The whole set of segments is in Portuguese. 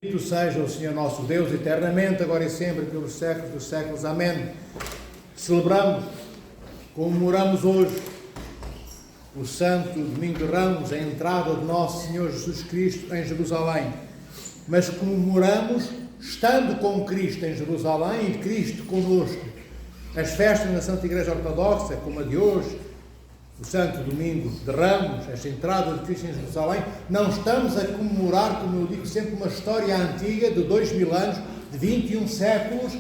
Bendito seja o Senhor nosso Deus, eternamente, agora e sempre, pelos séculos dos séculos. Amém. Celebramos, comemoramos hoje o Santo Domingo de Ramos, a entrada de nosso Senhor Jesus Cristo em Jerusalém. Mas comemoramos estando com Cristo em Jerusalém e Cristo conosco. As festas na Santa Igreja Ortodoxa, como a de hoje, o Santo Domingo de Ramos, esta entrada de Cristo em Jerusalém, não estamos a comemorar, como eu digo sempre, uma história antiga de 2000 anos, de 21 séculos,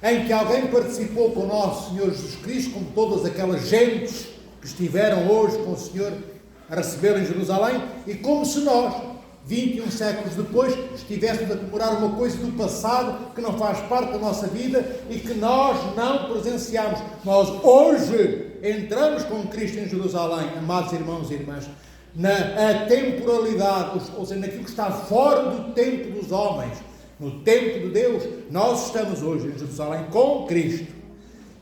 em que alguém participou com o nosso Senhor Jesus Cristo, como todas aquelas gentes que estiveram hoje com o Senhor a recebê-lo em Jerusalém, e como se nós, 21 séculos depois, estivéssemos a comemorar uma coisa do passado que não faz parte da nossa vida e que nós não presenciamos. Nós hoje entramos com Cristo em Jerusalém, amados irmãos e irmãs, na temporalidade, ou seja, naquilo que está fora do tempo dos homens, no tempo de Deus. Nós estamos hoje em Jerusalém com Cristo.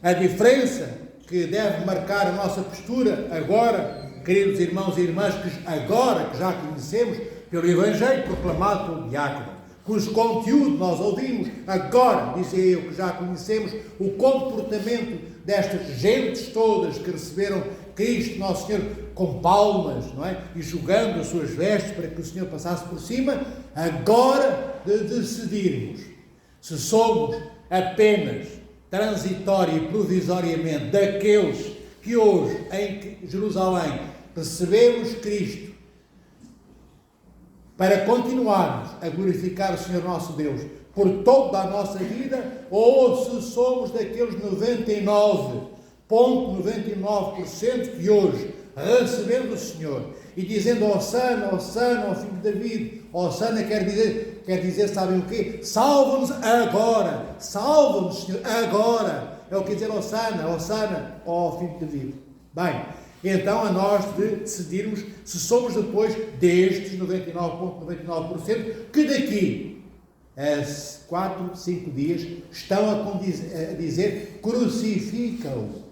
A diferença que deve marcar a nossa postura agora, queridos irmãos e irmãs, que já conhecemos pelo Evangelho proclamado pelo diácono, cujo conteúdo nós ouvimos, agora, dizia eu, que já conhecemos o comportamento destas gentes todas que receberam Cristo, nosso Senhor, com palmas, não é? E jogando as suas vestes para que o Senhor passasse por cima. Agora de decidirmos se somos apenas transitória e provisoriamente daqueles que hoje em Jerusalém recebemos Cristo para continuarmos a glorificar o Senhor nosso Deus por toda a nossa vida, ou se somos daqueles 99,99% que hoje, recebendo o Senhor e dizendo Hosanna, Hosanna, ao filho de David, Hosanna quer dizer, sabem o quê? Salva-nos agora, salva-nos, Senhor, agora. É o que quer dizer Hosanna, Hosanna, ao filho de David. Bem, então a nós de decidirmos se somos depois destes 99,99% que daqui a 4, 5 dias estão a dizer crucifica-o,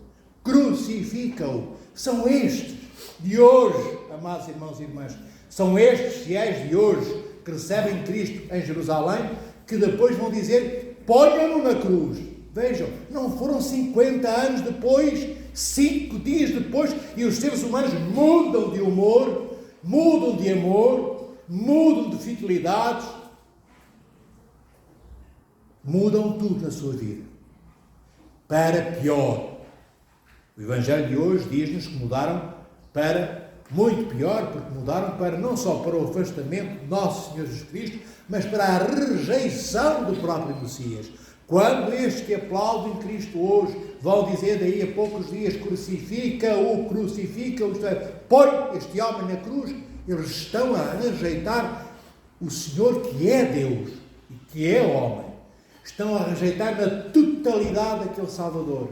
crucifica-o. São estes de hoje, amados irmãos e irmãs, são estes fiéis de hoje que recebem Cristo em Jerusalém, que depois vão dizer ponham-no na cruz. Vejam, não foram 50 anos depois, 5 dias depois, e os seres humanos mudam de humor, mudam de amor, mudam de fidelidades, mudam tudo na sua vida, para pior. O Evangelho de hoje diz-nos que mudaram para muito pior, porque mudaram para não só para o afastamento de nosso Senhor Jesus Cristo, mas para a rejeição do próprio Messias. Quando estes que aplaudem Cristo hoje vão dizer daí a poucos dias crucifica-o, crucifica-o, isto é, põe este homem na cruz, eles estão a rejeitar o Senhor que é Deus e que é homem. Estão a rejeitar na totalidade aquele Salvador.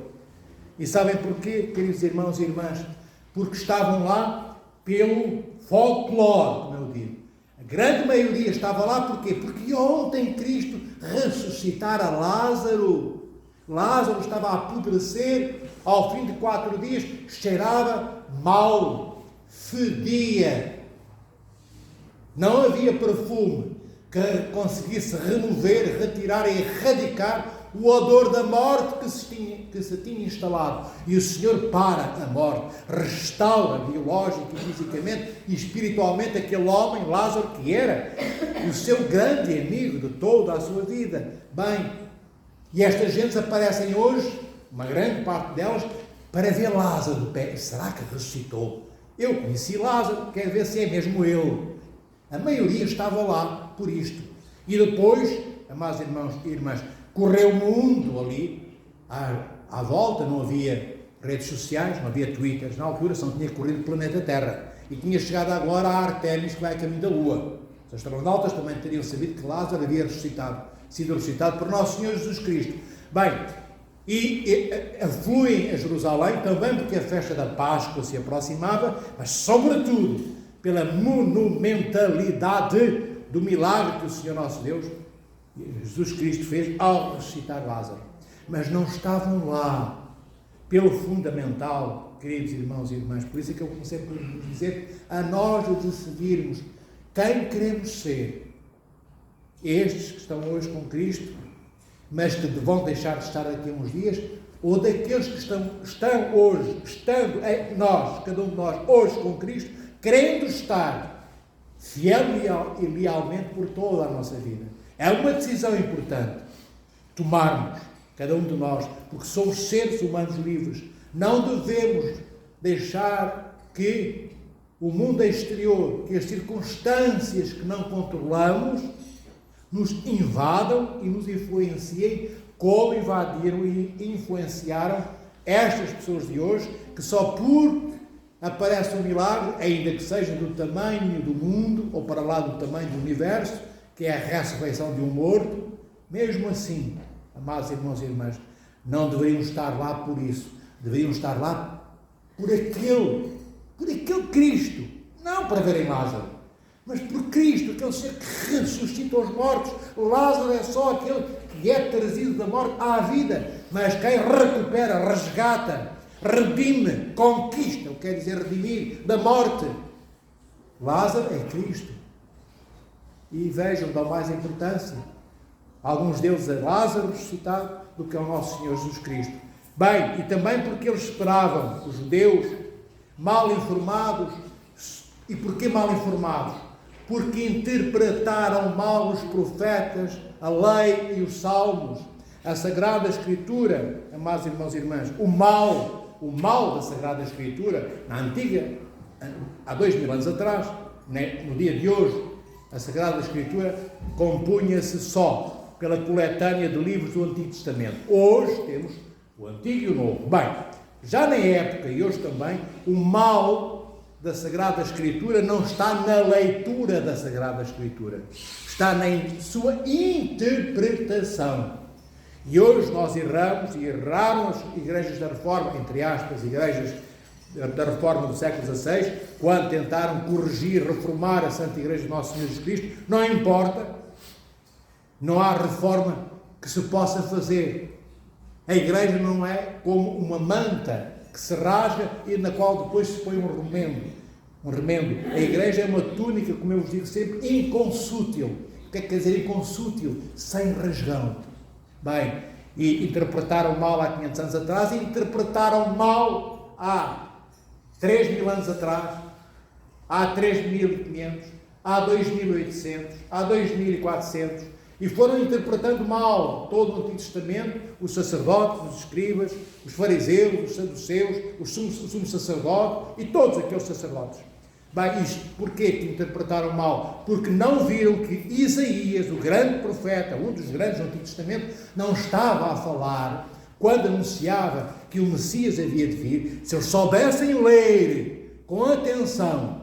E sabem porquê, queridos irmãos e irmãs? Porque estavam lá pelo folclore, como eu digo. A grande maioria estava lá porquê? Porque ontem Cristo ressuscitara Lázaro. Lázaro estava a apodrecer, ao fim de 4 dias cheirava mal, fedia. Não havia perfume que conseguisse remover, retirar e erradicar o odor da morte que se tinha instalado. E o Senhor para a morte, restaura biológica e fisicamente e espiritualmente aquele homem, Lázaro, que era o seu grande amigo de toda a sua vida. Bem, e estas gentes aparecem hoje, uma grande parte delas, para ver Lázaro de pé. Será que ressuscitou? Eu conheci Lázaro, quero ver se é mesmo ele. A maioria estava lá por isto. E depois, amados irmãos e irmãs, correu o mundo ali, à volta, não havia redes sociais, não havia Twitters, na altura só tinha corrido o planeta Terra, e tinha chegado agora a Artemis, que vai a caminho da Lua. Os astronautas também teriam sabido que Lázaro havia sido ressuscitado por nosso Senhor Jesus Cristo. Bem, e afluem a Jerusalém também porque a festa da Páscoa se aproximava, mas sobretudo pela monumentalidade do milagre que o Senhor nosso Deus, Jesus Cristo, fez ao ressuscitar Lázaro. Mas não estavam lá pelo fundamental, queridos irmãos e irmãs. Por isso é que eu sempre dizer a nós decidirmos quem queremos ser. estes que estão hoje com Cristo, mas que vão deixar de estar daqui a uns dias, ou daqueles que estão hoje, estando nós, cada um de nós, hoje com Cristo, querendo estar fiel e lealmente por toda a nossa vida. É uma decisão importante tomarmos, cada um de nós, porque somos seres humanos livres. Não devemos deixar que o mundo exterior, que as circunstâncias que não controlamos, nos invadam e nos influenciem, como invadiram e influenciaram estas pessoas de hoje, que só por aparece um milagre, ainda que seja do tamanho do mundo, ou para lá do tamanho do universo, que é a ressurreição de um morto, mesmo assim, amados irmãos e irmãs, não deveriam estar lá por isso, deveriam estar lá por aquele Cristo, não para verem Lázaro, mas por Cristo, aquele ser que ressuscita os mortos. Lázaro é só aquele que é trazido da morte à vida, mas quem recupera, resgata, redime, conquista, o que quer dizer redimir, da morte, Lázaro é Cristo. E vejam, dão mais importância alguns deles a Lázaro ressuscitado do que ao nosso Senhor Jesus Cristo. Bem, e também porque eles esperavam, os judeus, mal informados. E porquê mal informados? Porque interpretaram mal os profetas, a lei e os salmos, a Sagrada Escritura. Amados irmãos e irmãs, o mal da Sagrada Escritura, na antiga, há 2000 anos atrás, no dia de hoje, a Sagrada Escritura compunha-se só pela coletânea de livros do Antigo Testamento. Hoje temos o Antigo e o Novo. Bem, já na época e hoje também, o mal da Sagrada Escritura não está na leitura da Sagrada Escritura, está na sua interpretação. E hoje nós erramos, e erraram as igrejas da Reforma, entre aspas, igrejas da Reforma do século XVI, quando tentaram corrigir, reformar a Santa Igreja de Nosso Senhor Jesus Cristo. Não importa, não há reforma que se possa fazer. A igreja não é como uma manta que se rasga e na qual depois se põe um remendo. A igreja é uma túnica, como eu vos digo sempre, inconsútil. O que é que quer dizer inconsútil? Sem rasgão. Bem, e interpretaram mal há 500 anos atrás e interpretaram mal há 3.000 anos atrás, há 3.500, há 2.800, há 2.400, e foram interpretando mal todo o Antigo Testamento, os sacerdotes, os escribas, os fariseus, os saduceus, os sumos sacerdotes e todos aqueles sacerdotes. Bem, isto porquê que interpretaram mal? Porque não viram que Isaías, o grande profeta, um dos grandes do Antigo Testamento, não estava a falar, quando anunciava que o Messias havia de vir. Se eles soubessem ler com atenção,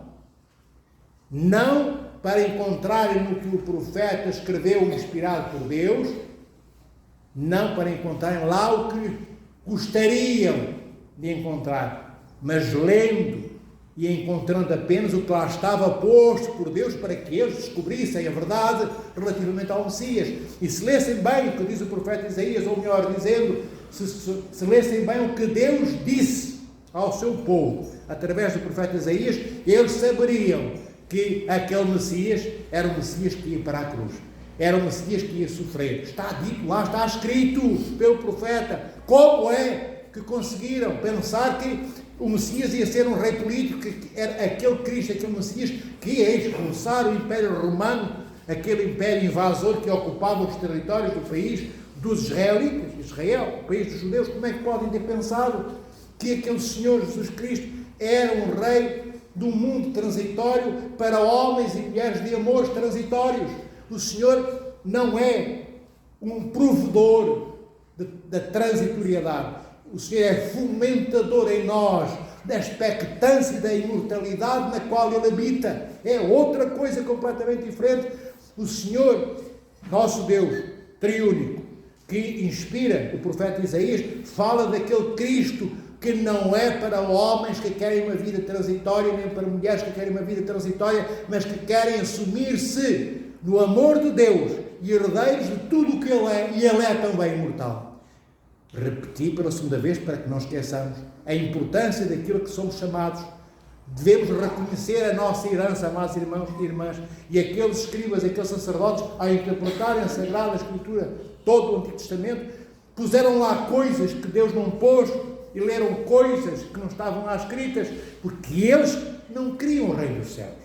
não para encontrarem no que o profeta escreveu inspirado por Deus, não para encontrarem lá o que gostariam de encontrar, mas lendo e encontrando apenas o que lá estava posto por Deus para que eles descobrissem a verdade relativamente ao Messias. E se lessem bem o que diz o profeta Isaías, ou melhor dizendo, se lessem bem o que Deus disse ao seu povo, através do profeta Isaías, eles saberiam que aquele Messias era o Messias que ia para a cruz. Era o Messias que ia sofrer. Está dito lá, está escrito pelo profeta. Como é que conseguiram pensar que o Messias ia ser um rei político, que era aquele Cristo, aquele Messias que ia expulsar o Império Romano, aquele império invasor que ocupava os territórios do país dos israelitas, Israel, o país dos judeus? Como é que podem ter pensado que aquele Senhor Jesus Cristo era um rei do mundo transitório para homens e mulheres de amores transitórios? O Senhor não é um provedor da transitoriedade. O Senhor é fomentador em nós da expectância da imortalidade na qual Ele habita. É outra coisa completamente diferente. O Senhor, nosso Deus triúnico, que inspira o profeta Isaías, fala daquele Cristo que não é para homens que querem uma vida transitória, nem para mulheres que querem uma vida transitória, mas que querem assumir-se no amor de Deus e herdeiros de tudo o que Ele é, e Ele é também imortal. Repeti pela segunda vez para que não esqueçamos a importância daquilo que somos chamados Devemos reconhecer a nossa herança, amados irmãos e irmãs, e aqueles escribas, aqueles sacerdotes, ao interpretarem a Sagrada Escritura, todo o Antigo Testamento, puseram lá coisas que Deus não pôs e leram coisas que não estavam lá escritas, porque eles não queriam o Rei dos Céus.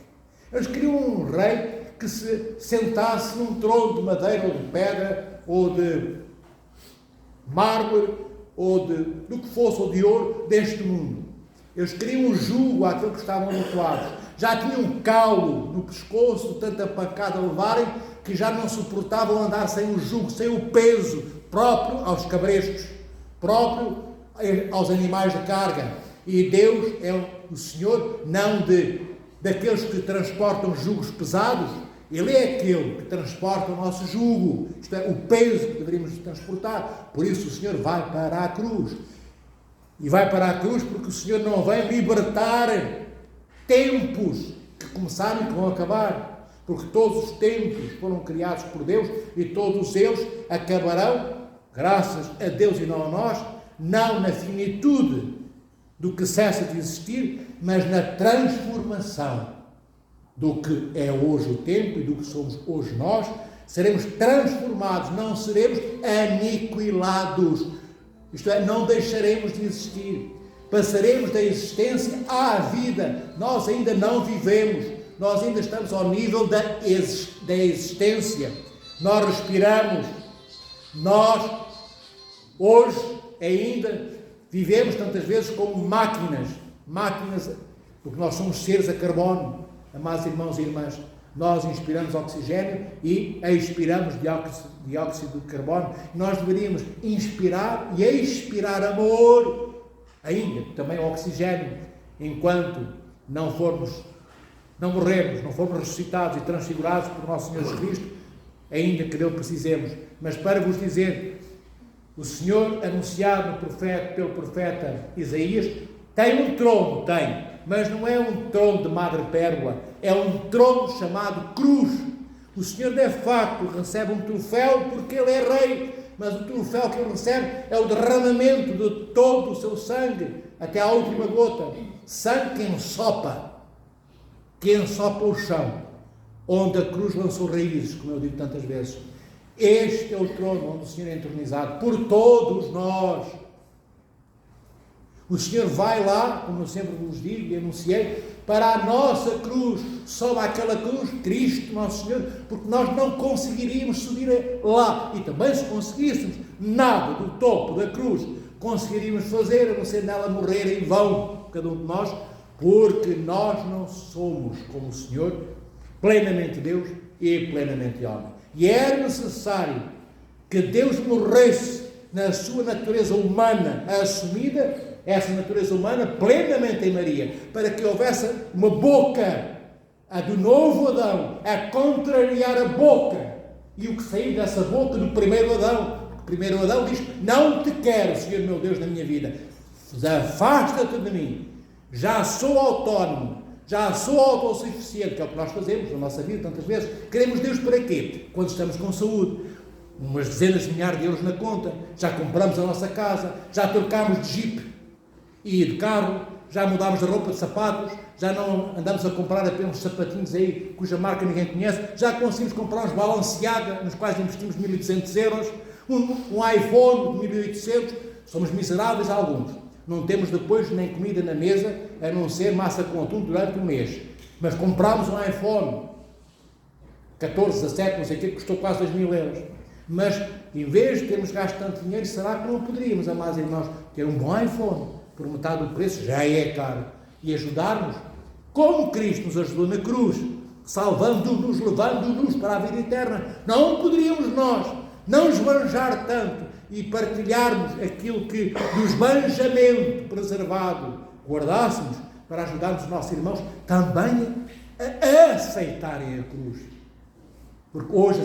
Eles queriam um rei que se sentasse num trono de madeira ou de pedra ou de mármore ou do que fosse, ou de ouro, deste mundo. Eles queriam um jugo àquilo que estavam habituados. Já tinham um caulo no pescoço, de tanta pancada a levarem, que já não suportavam andar sem o jugo, sem o peso próprio aos cabrestos, próprio aos animais de carga. E Deus é o Senhor, não daqueles que transportam jugos pesados. Ele é aquele que transporta o nosso jugo, isto é, o peso que deveríamos transportar. Por isso o Senhor vai para a cruz. E vai para a cruz porque o Senhor não vem libertar tempos que começaram e que vão acabar. Porque todos os tempos foram criados por Deus e todos eles acabarão, graças a Deus e não a nós, não na finitude do que cessa de existir, mas na transformação do que é hoje o tempo e do que somos hoje nós. Seremos transformados, não seremos aniquilados. Isto é, não deixaremos de existir. Passaremos da existência à vida. Nós ainda não vivemos. Nós ainda estamos ao nível da existência. Nós respiramos. Nós, hoje, ainda vivemos tantas vezes como máquinas. Máquinas, porque nós somos seres a carbono. Amados irmãos e irmãs, nós inspiramos oxigênio e expiramos dióxido de carbono. Nós deveríamos inspirar e expirar amor, ainda também oxigênio, enquanto não morrermos, não formos ressuscitados e transfigurados por nosso Senhor Jesus Cristo, ainda que dele precisemos. Mas para vos dizer, o Senhor, anunciado pelo profeta Isaías, tem um trono, mas não é um trono de madrepérola, é um trono chamado cruz. O Senhor, de facto, recebe um troféu porque Ele é Rei, mas o troféu que Ele recebe é o derramamento de todo o seu sangue, até à última gota. Sangue que ensopa o chão, onde a cruz lançou raízes, como eu digo tantas vezes. Este é o trono onde o Senhor é entronizado por todos nós. O Senhor vai lá, como eu sempre vos digo e anunciei, para a nossa cruz, sobe àquela cruz, Cristo, nosso Senhor, porque nós não conseguiríamos subir lá. E também se conseguíssemos nada do topo da cruz, conseguiríamos fazer, a não ser nela morrer em vão, cada um de nós, porque nós não somos como o Senhor, plenamente Deus e plenamente homem. E era necessário que Deus morresse na sua natureza humana assumida, essa natureza humana plenamente em Maria, para que houvesse uma boca, a do novo Adão, a contrariar a boca, e o que saiu dessa boca do primeiro Adão. O primeiro Adão diz: não te quero, Senhor meu Deus, na minha vida, afasta-te de mim, já sou autónomo, já sou autossuficiente, que é o que nós fazemos na nossa vida tantas vezes. Queremos Deus para quê? Quando estamos com saúde, umas dezenas de milhares de euros na conta, já compramos a nossa casa, já trocámos de jipe e de carro, já mudámos de roupa, de sapatos, já não andamos a comprar apenas sapatinhos aí cuja marca ninguém conhece, já conseguimos comprar uns Balenciaga, nos quais investimos 1.200 euros, um iPhone de 1.800, somos miseráveis alguns. Não temos depois nem comida na mesa, a não ser massa com atum durante um mês. Mas comprámos um iPhone 14, 17, não sei o que, custou quase 2.000 euros. Mas, em vez de termos gasto tanto dinheiro, será que não poderíamos, amados irmãos, ter um bom iPhone? Por metade do preço, já é caro. E ajudarmos, como Cristo nos ajudou na cruz, salvando-nos, levando-nos para a vida eterna. Não poderíamos nós não esbanjar tanto e partilharmos aquilo que do esbanjamento preservado guardássemos para ajudarmos os nossos irmãos também a aceitarem a cruz. Porque hoje,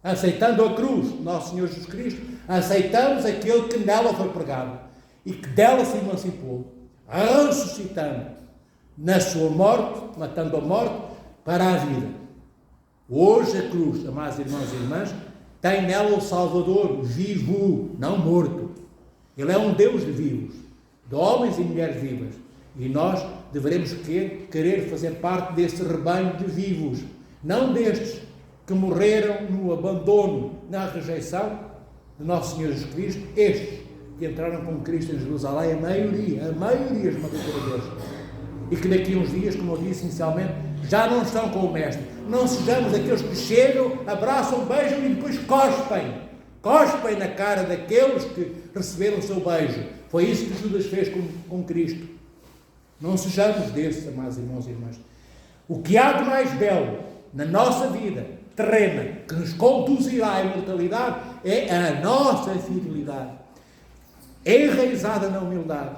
aceitando a cruz, nosso Senhor Jesus Cristo, aceitamos aquele que nela foi pregado e que dela se emancipou, ressuscitando na sua morte, matando a morte, para a vida. Hoje a cruz, amados irmãos e irmãs, tem nela o Salvador vivo, não morto. Ele é um Deus de vivos. de homens e mulheres vivas. E nós deveremos querer fazer parte desse rebanho de vivos, não destes que morreram no abandono, na rejeição de Nosso Senhor Jesus Cristo, estes que entraram com Cristo em Jerusalém, a maioria esmagadora deles. E que daqui a uns dias, como eu disse inicialmente, já não estão com o Mestre. Não sejamos aqueles que chegam, abraçam, beijam e depois cospem na cara daqueles que receberam o seu beijo. Foi isso que Judas fez com Cristo. Não sejamos desses, amados irmãos e irmãs. O que há de mais belo na nossa vida terrena, que nos conduzirá à imortalidade, é a nossa fidelidade, enraizada na humildade.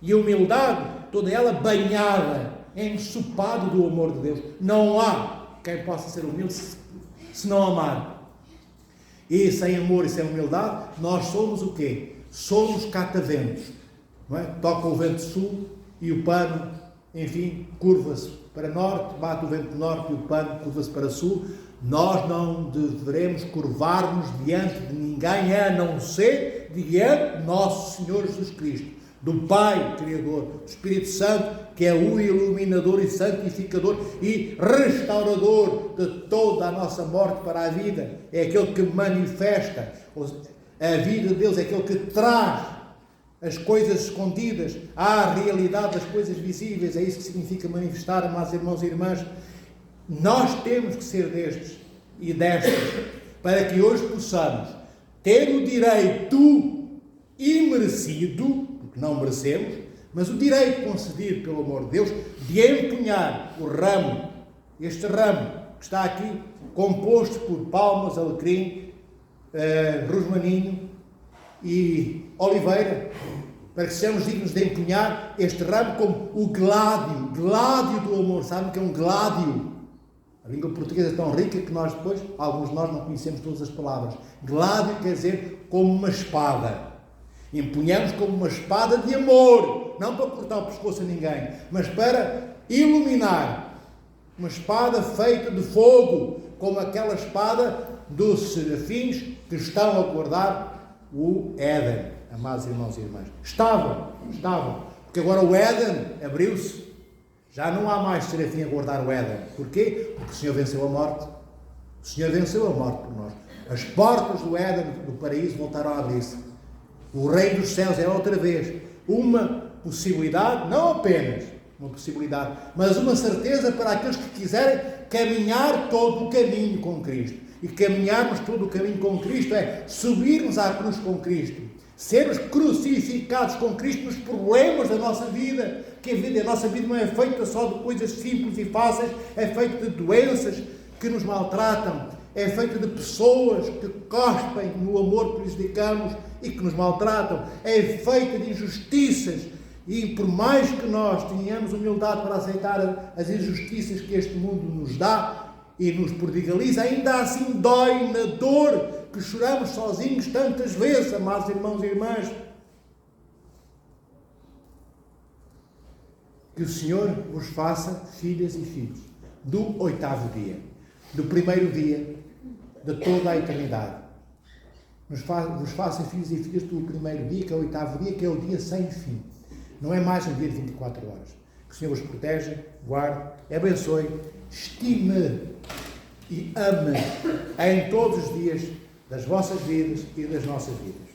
E a humildade, toda ela banhada, ensopado do amor de Deus. Não há quem possa ser humilde se não amar. E sem amor e sem humildade, nós somos o quê? Somos cataventos. Não é? Toca o vento sul e o pano, enfim, curva-se para norte, bate o vento norte e o pano curva-se para sul. Nós não devemos curvar-nos diante de ninguém, a não ser diante de nosso Senhor Jesus Cristo, do Pai Criador, do Espírito Santo, que é o iluminador e santificador e restaurador de toda a nossa morte para a vida. É aquele que manifesta a vida de Deus, é aquele que traz as coisas escondidas à realidade das coisas visíveis. É isso que significa manifestar, amados irmãos e irmãs. Nós temos que ser destes e destas, para que hoje possamos ter o direito imerecido, porque não merecemos, mas o direito concedido pelo amor de Deus, de empunhar o ramo, este ramo que está aqui, composto por palmas, alecrim, rosmaninho e oliveira, para que sejamos dignos de empunhar este ramo como o gládio do amor. Sabem que é um gládio? A língua portuguesa é tão rica que nós depois, alguns de nós não conhecemos todas as palavras. Gládio quer dizer como uma espada. Empunhamos como uma espada de amor, não para cortar o pescoço a ninguém, mas para iluminar. Uma espada feita de fogo, como aquela espada dos serafins que estão a guardar o Éden, amados irmãos e irmãs. Estavam, porque agora o Éden abriu-se. Já não há mais serafim a guardar o Éden. Porquê? Porque o Senhor venceu a morte. O Senhor venceu a morte por nós. As portas do Éden, do paraíso, voltaram a abrir-se. O reino dos céus é outra vez uma possibilidade, não apenas uma possibilidade, mas uma certeza para aqueles que quiserem caminhar todo o caminho com Cristo. E caminharmos todo o caminho com Cristo é subirmos à cruz com Cristo, sermos crucificados com Cristo nos problemas da nossa vida, que a nossa vida não é feita só de coisas simples e fáceis, é feita de doenças que nos maltratam, é feita de pessoas que cospem no amor que lhes dedicamos e que nos maltratam, é feita de injustiças, e por mais que nós tenhamos humildade para aceitar as injustiças que este mundo nos dá e nos prodigaliza, ainda assim dói na dor que choramos sozinhos tantas vezes, amados irmãos e irmãs. Que o Senhor vos faça filhas e filhos do 8º dia, do primeiro dia de toda a eternidade. Vos faça filhos e filhas do primeiro dia, que é o 8º dia, que é o dia sem fim. Não é mais um dia de 24 horas. Que o Senhor vos proteja, guarde, abençoe, estime e ame em todos os dias das vossas vidas e das nossas vidas.